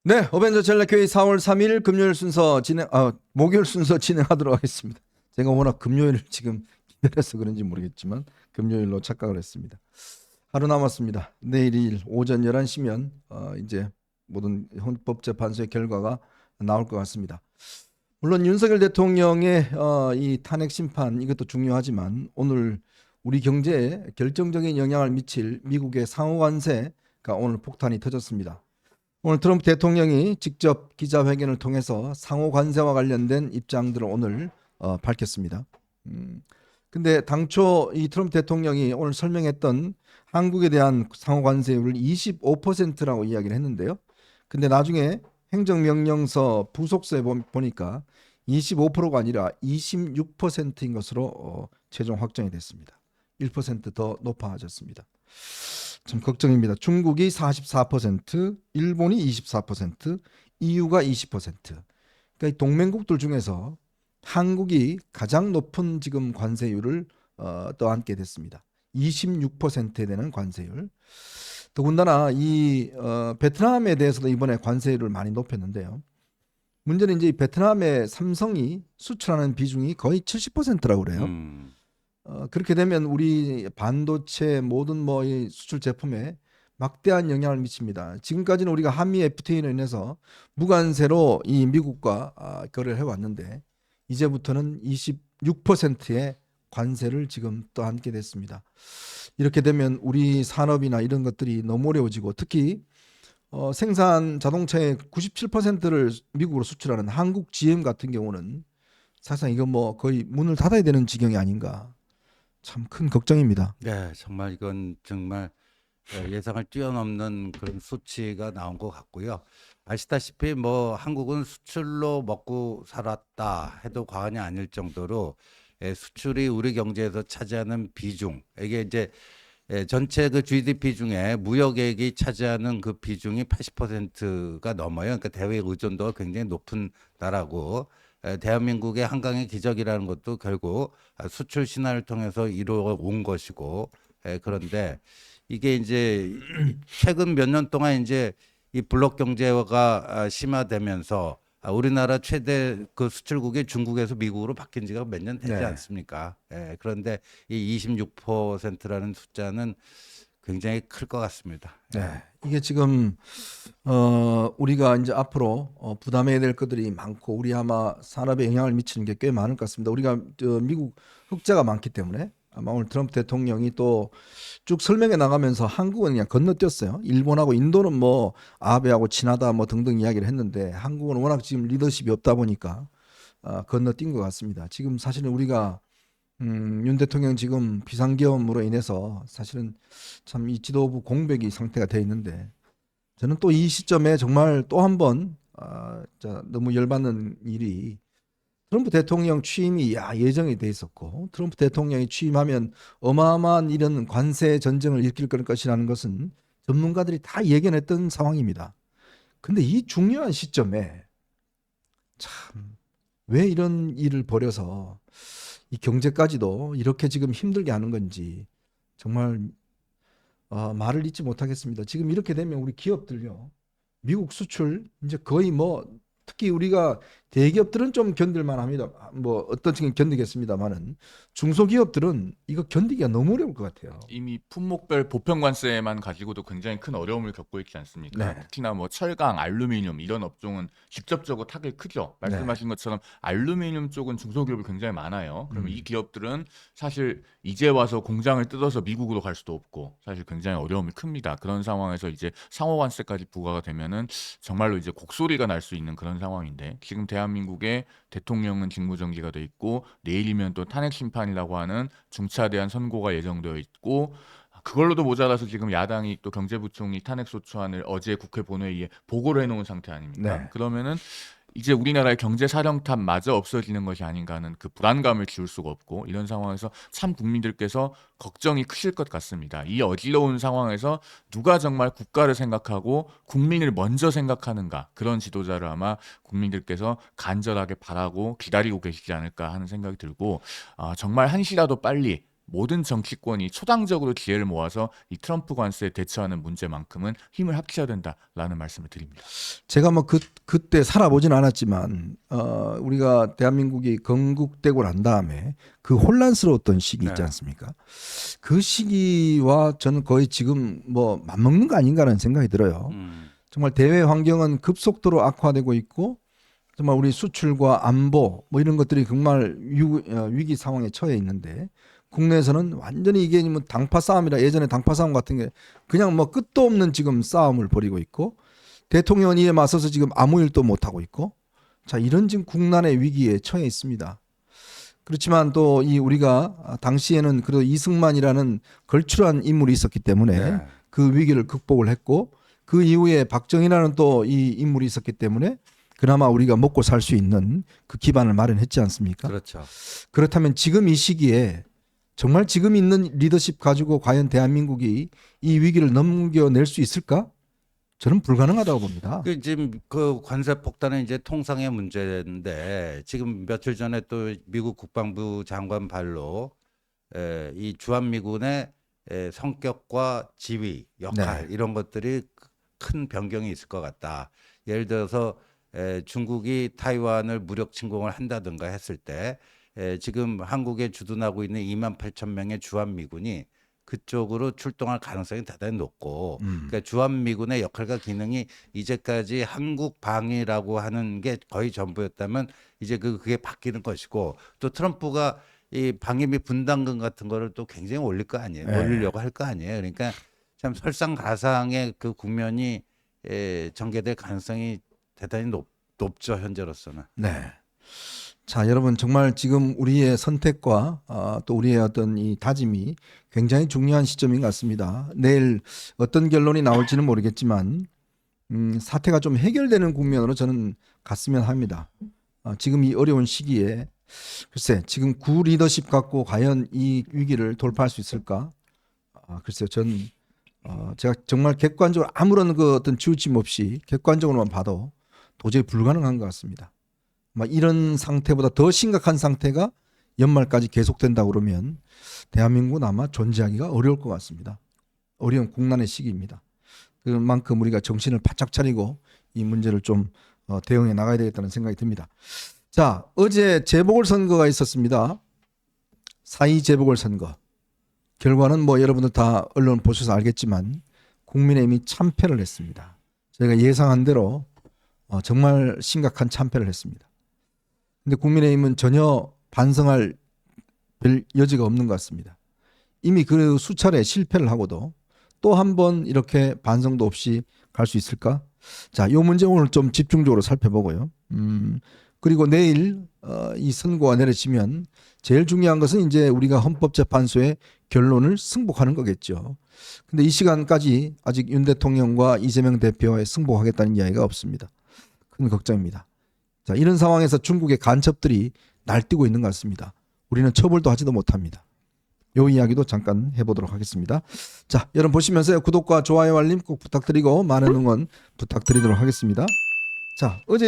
네, 어벤져 전략회의 4월 3일 금요일 순서 목요일 순서 진행하도록 하겠습니다. 제가 워낙 금요일을 지금 기다려서 그런지 모르겠지만 금요일로 착각을 했습니다. 하루 남았습니다. 내일 오전 11시면 이제 모든 헌법재판소의 결과가 나올 것 같습니다. 물론 윤석열 대통령의 이 탄핵 심판 이것도 중요하지만 오늘 우리 경제에 결정적인 영향을 미칠 미국의 상호 관세가 오늘 폭탄이 터졌습니다. 오늘 트럼프 대통령이 직접 기자회견을 통해서 상호 관세와 관련된 입장들을 오늘 밝혔습니다. 근데 당초 이 트럼프 대통령이 오늘 설명했던 한국에 대한 상호 관세율을 25%라고 이야기를 했는데요. 근데 나중에 행정명령서 부속서에 보니까 25%가 아니라 26%인 것으로 최종 확정이 됐습니다. 1%더 높아졌습니다. 참 걱정입니다. 중국이 44%, 일본이 24%, EU가 20%. 그러니까 이 동맹국들 중에서 한국이 가장 높은 지금 관세율을 떠안게 됐습니다. 26%에 되는 관세율. 더군다나 이 베트남에 대해서도 이번에 관세율을 많이 높였는데요. 문제는 이제 베트남의 삼성이 수출하는 비중이 거의 70%라고 그래요. 그렇게 되면 우리 반도체 모든 이 수출 제품에 막대한 영향을 미칩니다. 지금까지는 우리가 한미 FTA로 인해서 무관세로 이 미국과 거래를 해왔는데 이제부터는 26%의 관세를 지금 떠안게 됐습니다. 이렇게 되면 우리 산업이나 이런 것들이 너무 어려워지고 특히 생산 자동차의 97%를 미국으로 수출하는 한국 GM 같은 경우는 사실상 이거 거의 문을 닫아야 되는 지경이 아닌가. 참 큰 걱정입니다. 네, 정말 이건 정말 예상을 뛰어넘는 그런 수치가 나온 것 같고요. 아시다시피 한국은 수출로 먹고 살았다 해도 과언이 아닐 정도로 수출이 우리 경제에서 차지하는 비중, 이게 이제 전체 그 GDP 중에 무역액이 차지하는 그 비중이 80%가 넘어요. 그러니까 대외 의존도가 굉장히 높은 나라고 대한민국의 한강의 기적이라는 것도 결국 수출 신화를 통해서 이루어온 것이고 그런데 이게 이제 최근 몇 년 동안 이제 이 블록 경제화가 심화되면서 우리나라 최대 그 수출국이 중국에서 미국으로 바뀐 지가 몇 년 되지 네. 않습니까? 그런데 이 26%라는 숫자는 굉장히 클 것 같습니다. 네. 이게 지금 우리가 이제 앞으로 부담해야 될 것들이 많고 우리 아마 산업에 영향을 미치는 게 꽤 많을 것 같습니다. 우리가 미국 흑자가 많기 때문에 아마 오늘 트럼프 대통령이 또 쭉 설명해 나가면서 한국은 그냥 건너뛰었어요. 일본하고 인도는 아베하고 친하다 등등 이야기를 했는데 한국은 워낙 지금 리더십이 없다 보니까 건너뛴 것 같습니다. 지금 사실은 우리가 윤 대통령 지금 비상계엄으로 인해서 사실은 참 이 지도부 공백이 상태가 돼 있는데 저는 또 이 시점에 정말 또 한 번 너무 열받는 일이 트럼프 대통령 취임이 예정이 돼 있었고 트럼프 대통령이 취임하면 어마어마한 이런 관세 전쟁을 일으킬 것이라는 것은 전문가들이 다 예견했던 상황입니다. 근데 이 중요한 시점에 참 왜 이런 일을 벌여서 이 경제까지도 이렇게 지금 힘들게 하는 건지 정말 말을 잊지 못하겠습니다. 지금 이렇게 되면 우리 기업들요, 미국 수출 이제 거의 특히 우리가 대기업들은 좀 견딜만 합니다. 어떤 측은 견디겠습니다만은 중소기업들은 이거 견디기가 너무 어려울 것 같아요. 이미 품목별 보편관세만 가지고도 굉장히 큰 어려움을 겪고 있지 않습니까? 네. 특히나 철강, 알루미늄 이런 업종은 직접적으로 타격이 크죠. 네. 말씀하신 것처럼 알루미늄 쪽은 중소기업이 굉장히 많아요. 그러면 음. 이 기업들은 사실 이제 와서 공장을 뜯어서 미국으로 갈 수도 없고 사실 굉장히 어려움이 큽니다. 그런 상황에서 이제 상호관세까지 부과가 되면은 정말로 이제 곡소리가 날 수 있는 그런 상황인데 지금 대한민국의 대통령은 직무정지가 돼 있고 내일이면 또 탄핵 심판이라고 하는 중차대한 선고가 예정되어 있고 그걸로도 모자라서 지금 야당이 또 경제부총리 탄핵소추안을 어제 국회 본회의에 보고를 해놓은 상태 아닙니까? 네. 그러면은 이제 우리나라의 경제 사령탑마저 없어지는 것이 아닌가 하는 그 불안감을 지울 수가 없고 이런 상황에서 참 국민들께서 걱정이 크실 것 같습니다. 이 어지러운 상황에서 누가 정말 국가를 생각하고 국민을 먼저 생각하는가 그런 지도자를 아마 국민들께서 간절하게 바라고 기다리고 계시지 않을까 하는 생각이 들고 정말 한시라도 빨리 모든 정치권이 초당적으로 기회를 모아서 이 트럼프 관세에 대처하는 문제만큼은 힘을 합쳐야 된다라는 말씀을 드립니다. 제가 뭐 그때 살아보진 않았지만 우리가 대한민국이 건국되고 난 다음에 그 혼란스러웠던 시기 있지 네. 않습니까? 그 시기와 저는 거의 지금 뭐 맞먹는 거 아닌가라는 생각이 들어요. 정말 대외 환경은 급속도로 악화되고 있고 정말 우리 수출과 안보 뭐 이런 것들이 정말 위기 상황에 처해 있는데 국내에서는 완전히 이게 뭐 당파 싸움이라 예전에 당파 싸움 같은 게 그냥 뭐 끝도 없는 지금 싸움을 벌이고 있고 대통령은 이에 맞서서 지금 아무 일도 못 하고 있고 자 이런 지금 국난의 위기에 처해 있습니다. 그렇지만 또 이 우리가 당시에는 그래도 이승만이라는 걸출한 인물이 있었기 때문에 네. 그 위기를 극복을 했고 그 이후에 박정희라는 또 이 인물이 있었기 때문에 그나마 우리가 먹고 살 수 있는 그 기반을 마련했지 않습니까? 그렇죠. 그렇다면 지금 이 시기에 정말 지금 있는 리더십 가지고 과연 대한민국이 이 위기를 넘겨낼 수 있을까? 저는 불가능하다고 봅니다. 그 지금 그 관세 폭탄은 이제 통상의 문제인데 지금 며칠 전에 또 미국 국방부 장관 발로 이 주한미군의 성격과 지위, 역할 이런 것들이 큰 변경이 있을 것 같다. 예를 들어서 중국이 타이완을 무력 침공을 한다든가 했을 때 지금 한국에 주둔하고 있는 28,000명의 주한미군이 그쪽으로 출동할 가능성이 대단히 높고 그러니까 주한미군의 역할과 기능이 이제까지 한국 방위라고 하는 게 거의 전부였다면 이제 그게 바뀌는 것이고 또 트럼프가 이 방위 및 분담금 같은 거를 또 굉장히 올릴 거 아니에요. 네. 올리려고 할 거 아니에요. 그러니까 참 설상가상의 그 국면이 전개될 가능성이 대단히 높죠 현재로서는. 네. 자, 여러분 정말 지금 우리의 선택과 또 우리의 어떤 이 다짐이 굉장히 중요한 시점인 것 같습니다. 내일 어떤 결론이 나올지는 모르겠지만 사태가 좀 해결되는 국면으로 저는 갔으면 합니다. 지금 이 어려운 시기에 글쎄 지금 구 리더십 갖고 과연 이 위기를 돌파할 수 있을까? 글쎄요, 전 제가 정말 객관적으로 아무런 그 어떤 치우침 없이 객관적으로만 봐도 도저히 불가능한 것 같습니다. 막 이런 상태보다 더 심각한 상태가 연말까지 계속된다 그러면 대한민국은 아마 존재하기가 어려울 것 같습니다. 어려운 국난의 시기입니다. 그만큼 우리가 정신을 바짝 차리고 이 문제를 좀 대응해 나가야 되겠다는 생각이 듭니다. 자, 어제 재보궐선거가 있었습니다. 4.2 재보궐선거. 결과는 뭐 여러분들 다 언론 보셔서 알겠지만 국민의힘이 참패를 했습니다. 저희가 예상한 대로 정말 심각한 참패를 했습니다. 근데 국민의힘은 전혀 반성할 별 여지가 없는 것 같습니다. 이미 그 수차례 실패를 하고도 또 한 번 이렇게 반성도 없이 갈 수 있을까? 자, 이 문제 오늘 좀 집중적으로 살펴보고요. 그리고 내일 이 선고가 내려지면 제일 중요한 것은 이제 우리가 헌법재판소의 결론을 승복하는 거겠죠. 근데 이 시간까지 아직 윤 대통령과 이재명 대표에 승복하겠다는 이야기가 없습니다. 큰 걱정입니다. 자, 이런 상황에서 중국의 간첩들이 날뛰고 있는 것 같습니다. 우리는 처벌도 하지도 못합니다. 이 이야기도 잠깐 해보도록 하겠습니다. 자, 여러분 보시면서 구독과 좋아요 알림 꼭 부탁드리고 많은 응원 부탁드리도록 하겠습니다. 자, 어제